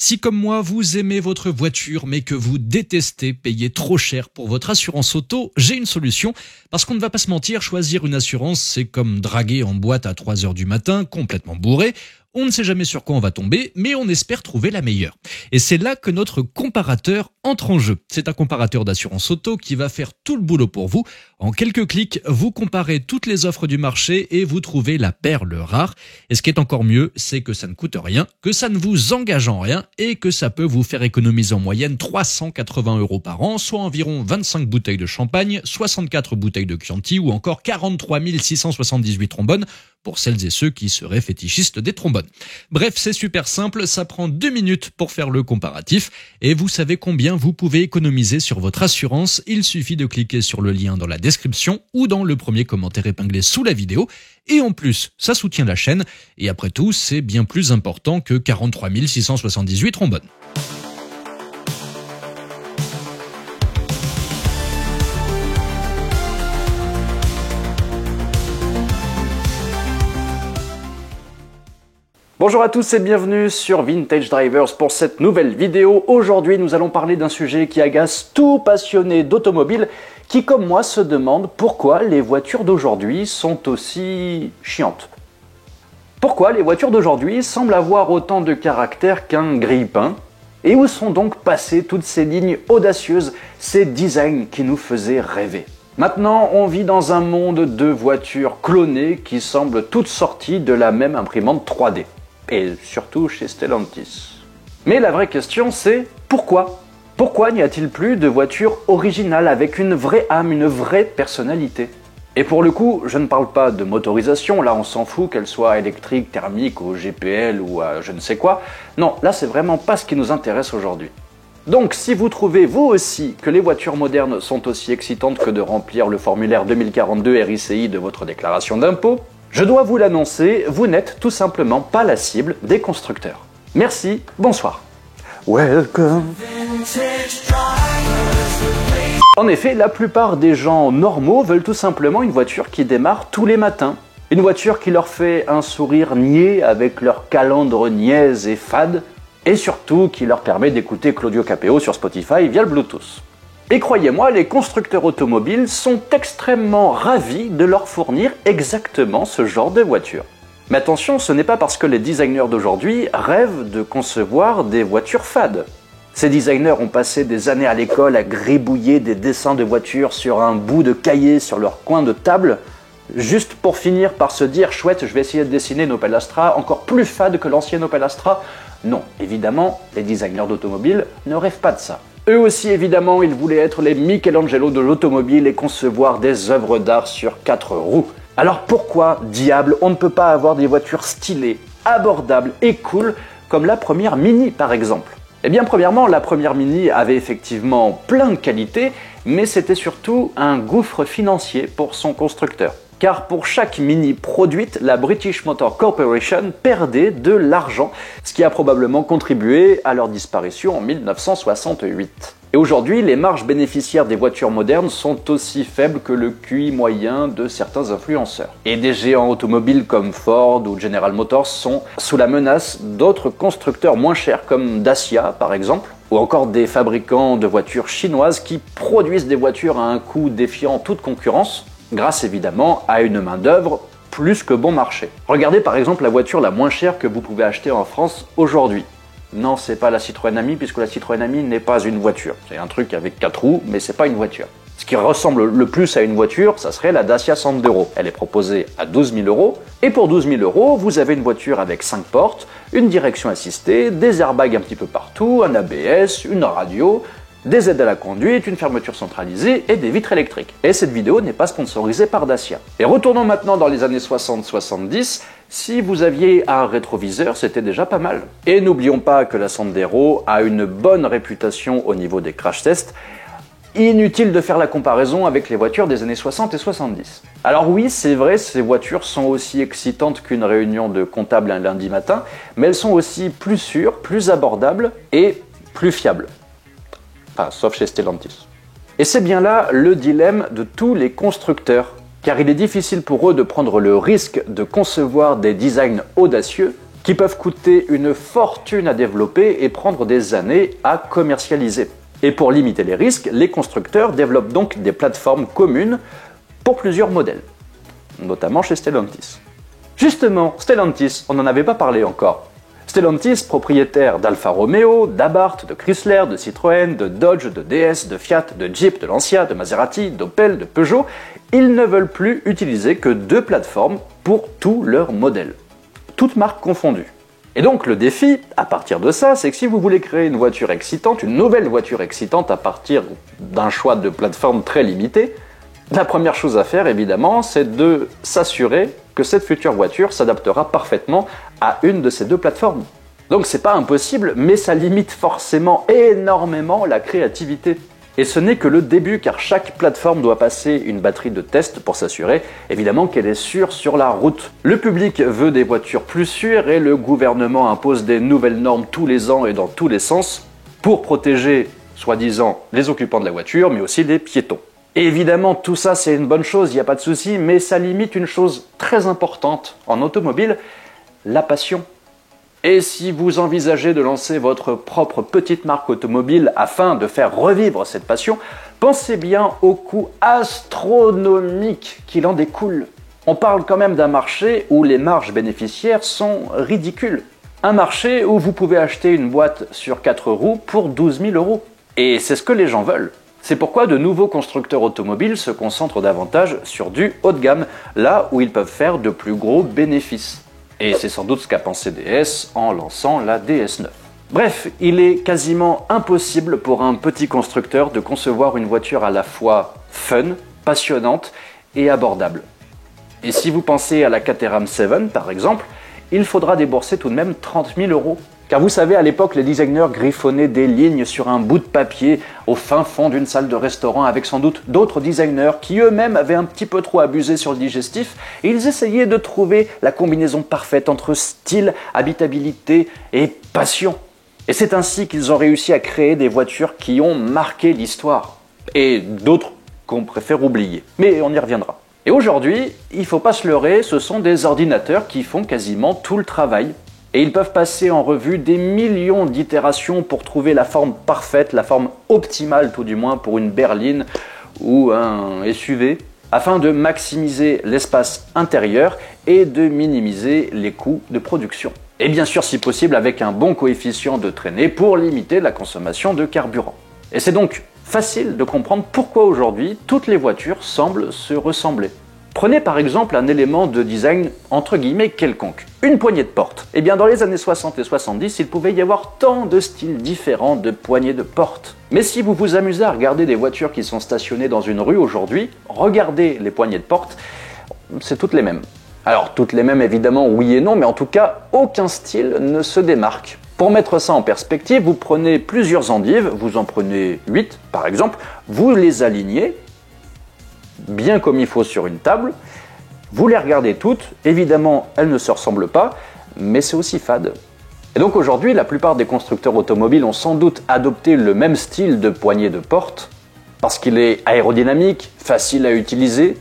Si comme moi, vous aimez votre voiture mais que vous détestez payer trop cher pour votre assurance auto, j'ai une solution. Parce qu'on ne va pas se mentir, choisir une assurance, c'est comme draguer en boîte à 3 heures du matin, complètement bourré. On ne sait jamais sur quoi on va tomber, mais on espère trouver la meilleure. Et c'est là que notre comparateur entre en jeu. C'est un comparateur d'assurance auto qui va faire tout le boulot pour vous. En quelques clics, vous comparez toutes les offres du marché et vous trouvez la perle rare. Et ce qui est encore mieux, c'est que ça ne coûte rien, que ça ne vous engage en rien et que ça peut vous faire économiser en moyenne 380 € par an, soit environ 25 bouteilles de champagne, 64 bouteilles de Chianti ou encore 43 678 trombones pour celles et ceux qui seraient fétichistes des trombones. Bref, c'est super simple, ça prend 2 minutes pour faire le comparatif et vous savez combien vous pouvez économiser sur votre assurance. Il suffit de cliquer sur le lien dans la description ou dans le premier commentaire épinglé sous la vidéo. Et en plus, ça soutient la chaîne et après tout, c'est bien plus important que 43 678 trombones. Bonjour à tous et bienvenue sur Vintage Drivers pour cette nouvelle vidéo. Aujourd'hui, nous allons parler d'un sujet qui agace tout passionné d'automobile qui, comme moi, se demande pourquoi les voitures d'aujourd'hui sont aussi chiantes. Pourquoi les voitures d'aujourd'hui semblent avoir autant de caractère qu'un grille-pain? Et où sont donc passées toutes ces lignes audacieuses, ces designs qui nous faisaient rêver? Maintenant, on vit dans un monde de voitures clonées qui semblent toutes sorties de la même imprimante 3D. Et surtout chez Stellantis. Mais la vraie question c'est pourquoi? Pourquoi n'y a-t-il plus de voitures originales avec une vraie âme, une vraie personnalité? Et pour le coup, je ne parle pas de motorisation, là on s'en fout qu'elle soit électrique, thermique ou GPL ou je ne sais quoi. Non, là c'est vraiment pas ce qui nous intéresse aujourd'hui. Donc si vous trouvez vous aussi que les voitures modernes sont aussi excitantes que de remplir le formulaire 2042 RICI de votre déclaration d'impôt, je dois vous l'annoncer, vous n'êtes tout simplement pas la cible des constructeurs. Merci, bonsoir. Welcome. En effet, la plupart des gens normaux veulent tout simplement une voiture qui démarre tous les matins. Une voiture qui leur fait un sourire niais avec leur calandre niaise et fade, et surtout qui leur permet d'écouter Claudio Capéo sur Spotify via le Bluetooth. Et croyez-moi, les constructeurs automobiles sont extrêmement ravis de leur fournir exactement ce genre de voiture. Mais attention, ce n'est pas parce que les designers d'aujourd'hui rêvent de concevoir des voitures fades. Ces designers ont passé des années à l'école à gribouiller des dessins de voitures sur un bout de cahier sur leur coin de table, juste pour finir par se dire « chouette, je vais essayer de dessiner une Opel Astra encore plus fade que l'ancienne Opel Astra ». Non, évidemment, les designers d'automobiles ne rêvent pas de ça. Eux aussi, évidemment, ils voulaient être les Michelangelo de l'automobile et concevoir des œuvres d'art sur 4 roues. Alors pourquoi, diable, on ne peut pas avoir des voitures stylées, abordables et cool, comme la première Mini par exemple? Eh bien, premièrement, la première Mini avait effectivement plein de qualités, mais c'était surtout un gouffre financier pour son constructeur. Car pour chaque Mini produite, la British Motor Corporation perdait de l'argent, ce qui a probablement contribué à leur disparition en 1968. Et aujourd'hui, les marges bénéficiaires des voitures modernes sont aussi faibles que le QI moyen de certains influenceurs. Et des géants automobiles comme Ford ou General Motors sont sous la menace d'autres constructeurs moins chers comme Dacia par exemple, ou encore des fabricants de voitures chinoises qui produisent des voitures à un coût défiant toute concurrence, grâce évidemment à une main-d'œuvre plus que bon marché. Regardez par exemple la voiture la moins chère que vous pouvez acheter en France aujourd'hui. Non, c'est pas la Citroën Ami, puisque la Citroën Ami n'est pas une voiture. C'est un truc avec 4 roues, mais c'est pas une voiture. Ce qui ressemble le plus à une voiture, ça serait la Dacia Sandero. Elle est proposée à 12 000 €, et pour 12 000 €, vous avez une voiture avec 5 portes, une direction assistée, des airbags un petit peu partout, un ABS, une radio, des aides à la conduite, une fermeture centralisée et des vitres électriques. Et cette vidéo n'est pas sponsorisée par Dacia. Et retournons maintenant dans les années 60-70, si vous aviez un rétroviseur, c'était déjà pas mal. Et n'oublions pas que la Sandero a une bonne réputation au niveau des crash tests. Inutile de faire la comparaison avec les voitures des années 60 et 70. Alors oui, c'est vrai, ces voitures sont aussi excitantes qu'une réunion de comptables un lundi matin, mais elles sont aussi plus sûres, plus abordables et plus fiables. Enfin, sauf chez Stellantis. Et c'est bien là le dilemme de tous les constructeurs, car il est difficile pour eux de prendre le risque de concevoir des designs audacieux qui peuvent coûter une fortune à développer et prendre des années à commercialiser. Et pour limiter les risques, les constructeurs développent donc des plateformes communes pour plusieurs modèles, notamment chez Stellantis. Justement, Stellantis, on n'en avait pas parlé encore. Stellantis, propriétaire d'Alfa Romeo, d'Abarth, de Chrysler, de Citroën, de Dodge, de DS, de Fiat, de Jeep, de Lancia, de Maserati, d'Opel, de Peugeot, ils ne veulent plus utiliser que 2 plateformes pour tous leurs modèles, toutes marques confondues. Et donc le défi, à partir de ça, c'est que si vous voulez créer une voiture excitante, une nouvelle voiture excitante à partir d'un choix de plateforme très limité, la première chose à faire, évidemment, c'est de s'assurer que cette future voiture s'adaptera parfaitement à une de ces 2 plateformes. Donc c'est pas impossible, mais ça limite forcément énormément la créativité. Et ce n'est que le début, car chaque plateforme doit passer une batterie de test pour s'assurer, évidemment, qu'elle est sûre sur la route. Le public veut des voitures plus sûres et le gouvernement impose des nouvelles normes tous les ans et dans tous les sens pour protéger, soi-disant, les occupants de la voiture, mais aussi les piétons. Et évidemment, tout ça, c'est une bonne chose, il n'y a pas de souci, mais ça limite une chose très importante en automobile, la passion. Et si vous envisagez de lancer votre propre petite marque automobile afin de faire revivre cette passion, pensez bien au coût astronomique qu'il en découle. On parle quand même d'un marché où les marges bénéficiaires sont ridicules. Un marché où vous pouvez acheter une boîte sur 4 roues pour 12 000 €. Et c'est ce que les gens veulent. C'est pourquoi de nouveaux constructeurs automobiles se concentrent davantage sur du haut de gamme, là où ils peuvent faire de plus gros bénéfices. Et c'est sans doute ce qu'a pensé DS en lançant la DS9. Bref, il est quasiment impossible pour un petit constructeur de concevoir une voiture à la fois fun, passionnante et abordable. Et si vous pensez à la Caterham 7 par exemple, il faudra débourser tout de même 30 000 €. Car vous savez, à l'époque, les designers griffonnaient des lignes sur un bout de papier au fin fond d'une salle de restaurant avec sans doute d'autres designers qui eux-mêmes avaient un petit peu trop abusé sur le digestif et ils essayaient de trouver la combinaison parfaite entre style, habitabilité et passion. Et c'est ainsi qu'ils ont réussi à créer des voitures qui ont marqué l'histoire et d'autres qu'on préfère oublier. Mais on y reviendra. Et aujourd'hui, il ne faut pas se leurrer, ce sont des ordinateurs qui font quasiment tout le travail. Et ils peuvent passer en revue des millions d'itérations pour trouver la forme parfaite, la forme optimale tout du moins pour une berline ou un SUV, afin de maximiser l'espace intérieur et de minimiser les coûts de production. Et bien sûr, si possible, avec un bon coefficient de traînée pour limiter la consommation de carburant. Et c'est donc facile de comprendre pourquoi aujourd'hui toutes les voitures semblent se ressembler. Prenez par exemple un élément de design entre guillemets quelconque, une poignée de porte. Eh bien dans les années 60 et 70, il pouvait y avoir tant de styles différents de poignées de porte. Mais si vous vous amusez à regarder des voitures qui sont stationnées dans une rue aujourd'hui, regardez les poignées de porte, c'est toutes les mêmes. Alors toutes les mêmes évidemment oui et non, mais en tout cas aucun style ne se démarque. Pour mettre ça en perspective, vous prenez plusieurs endives, vous en prenez 8 par exemple, vous les alignez bien comme il faut sur une table, vous les regardez toutes, évidemment elles ne se ressemblent pas, mais c'est aussi fade. Et donc aujourd'hui, la plupart des constructeurs automobiles ont sans doute adopté le même style de poignée de porte, parce qu'il est aérodynamique, facile à utiliser,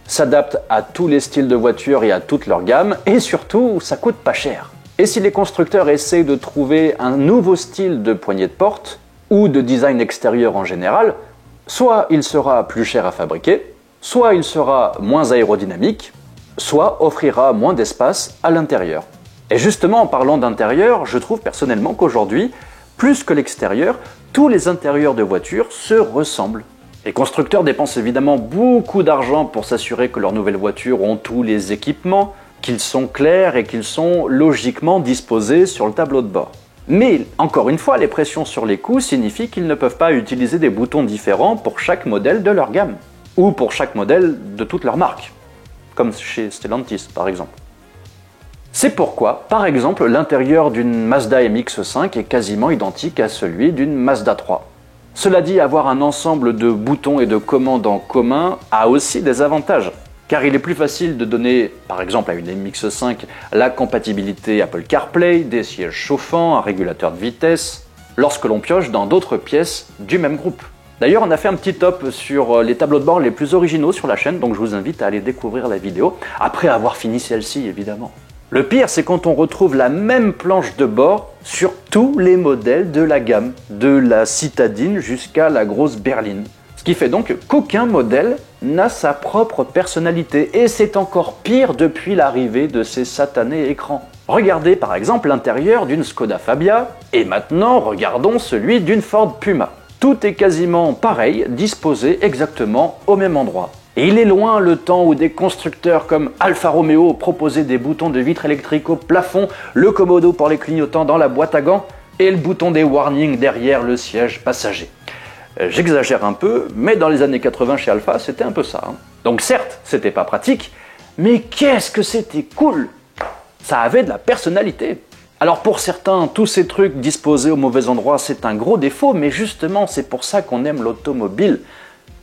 s'adapte à tous les styles de voitures et à toute leur gamme, et surtout, ça coûte pas cher. Et si les constructeurs essayent de trouver un nouveau style de poignée de porte, ou de design extérieur en général, soit il sera plus cher à fabriquer, soit il sera moins aérodynamique, soit offrira moins d'espace à l'intérieur. Et justement, en parlant d'intérieur, je trouve personnellement qu'aujourd'hui, plus que l'extérieur, tous les intérieurs de voitures se ressemblent. Les constructeurs dépensent évidemment beaucoup d'argent pour s'assurer que leurs nouvelles voitures ont tous les équipements, qu'ils sont clairs et qu'ils sont logiquement disposés sur le tableau de bord. Mais, encore une fois, les pressions sur les coûts signifient qu'ils ne peuvent pas utiliser des boutons différents pour chaque modèle de leur gamme, ou pour chaque modèle de toute leur marque, comme chez Stellantis par exemple. C'est pourquoi, par exemple, l'intérieur d'une Mazda MX-5 est quasiment identique à celui d'une Mazda 3. Cela dit, avoir un ensemble de boutons et de commandes en commun a aussi des avantages, car il est plus facile de donner, par exemple à une MX-5, la compatibilité Apple CarPlay, des sièges chauffants, un régulateur de vitesse, lorsque l'on pioche dans d'autres pièces du même groupe. D'ailleurs, on a fait un petit top sur les tableaux de bord les plus originaux sur la chaîne, donc je vous invite à aller découvrir la vidéo, après avoir fini celle-ci évidemment. Le pire, c'est quand on retrouve la même planche de bord sur tous les modèles de la gamme, de la citadine jusqu'à la grosse berline. Ce qui fait donc qu'aucun modèle n'a sa propre personnalité, et c'est encore pire depuis l'arrivée de ces satanés écrans. Regardez par exemple l'intérieur d'une Skoda Fabia, et maintenant regardons celui d'une Ford Puma. Tout est quasiment pareil, disposé exactement au même endroit. Et il est loin le temps où des constructeurs comme Alfa Romeo proposaient des boutons de vitre électrique au plafond, le commodo pour les clignotants dans la boîte à gants et le bouton des warnings derrière le siège passager. J'exagère un peu, mais dans les années 80 chez Alfa, c'était un peu ça. Donc certes, c'était pas pratique, mais qu'est-ce que c'était cool! Ça avait de la personnalité. Alors pour certains, tous ces trucs disposés au mauvais endroit, c'est un gros défaut, mais justement, c'est pour ça qu'on aime l'automobile.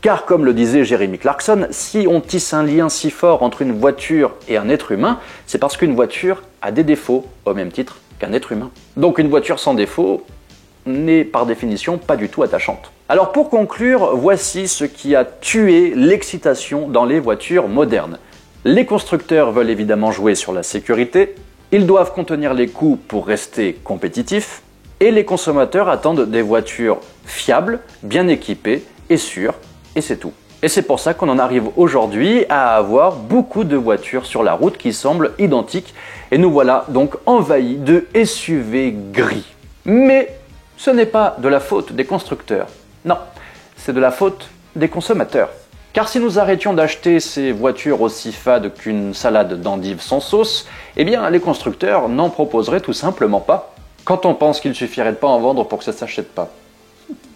Car comme le disait Jeremy Clarkson, si on tisse un lien si fort entre une voiture et un être humain, c'est parce qu'une voiture a des défauts, au même titre qu'un être humain. Donc une voiture sans défaut n'est par définition pas du tout attachante. Alors pour conclure, voici ce qui a tué l'excitation dans les voitures modernes. Les constructeurs veulent évidemment jouer sur la sécurité, ils doivent contenir les coûts pour rester compétitifs, et les consommateurs attendent des voitures fiables, bien équipées et sûres, et c'est tout. Et c'est pour ça qu'on en arrive aujourd'hui à avoir beaucoup de voitures sur la route qui semblent identiques, et nous voilà donc envahis de SUV gris. Mais ce n'est pas de la faute des constructeurs, non, c'est de la faute des consommateurs. Car si nous arrêtions d'acheter ces voitures aussi fades qu'une salade d'endives sans sauce, eh bien les constructeurs n'en proposeraient tout simplement pas, quand on pense qu'il suffirait de pas en vendre pour que ça s'achète pas.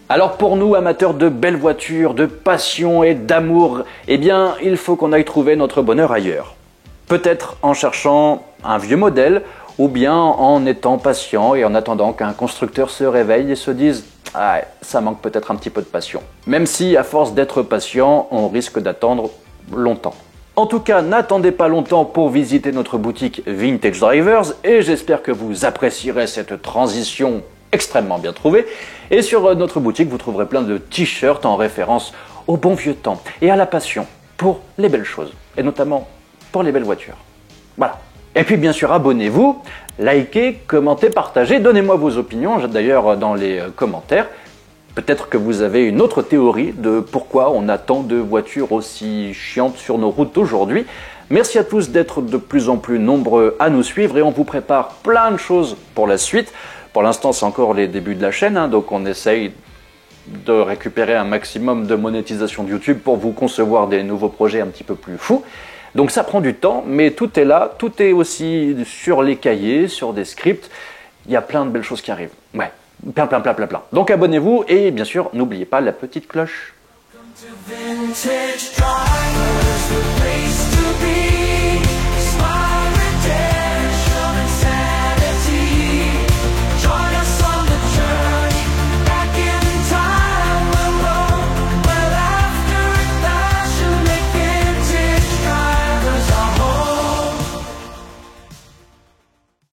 Alors pour nous, amateurs de belles voitures, de passion et d'amour, eh bien il faut qu'on aille trouver notre bonheur ailleurs. Peut-être en cherchant un vieux modèle, ou bien en étant patient et en attendant qu'un constructeur se réveille et se dise « Ah, ça manque peut-être un petit peu de passion ». Même si, à force d'être patient, on risque d'attendre longtemps. En tout cas, n'attendez pas longtemps pour visiter notre boutique Vintage Drivers, et j'espère que vous apprécierez cette transition extrêmement bien trouvée. Et sur notre boutique, vous trouverez plein de t-shirts en référence au bon vieux temps et à la passion pour les belles choses, et notamment pour les belles voitures. Voilà. Et puis bien sûr, abonnez-vous, likez, commentez, partagez, donnez-moi vos opinions, d'ailleurs dans les commentaires. Peut-être que vous avez une autre théorie de pourquoi on a tant de voitures aussi chiantes sur nos routes aujourd'hui. Merci à tous d'être de plus en plus nombreux à nous suivre, et on vous prépare plein de choses pour la suite. Pour l'instant, c'est encore les débuts de la chaîne, donc on essaye de récupérer un maximum de monétisation de YouTube pour vous concevoir des nouveaux projets un petit peu plus fous. Donc ça prend du temps, mais tout est là, tout est aussi sur les cahiers, sur des scripts. Il y a plein de belles choses qui arrivent. Ouais, plein. Donc abonnez-vous, et bien sûr, n'oubliez pas la petite cloche.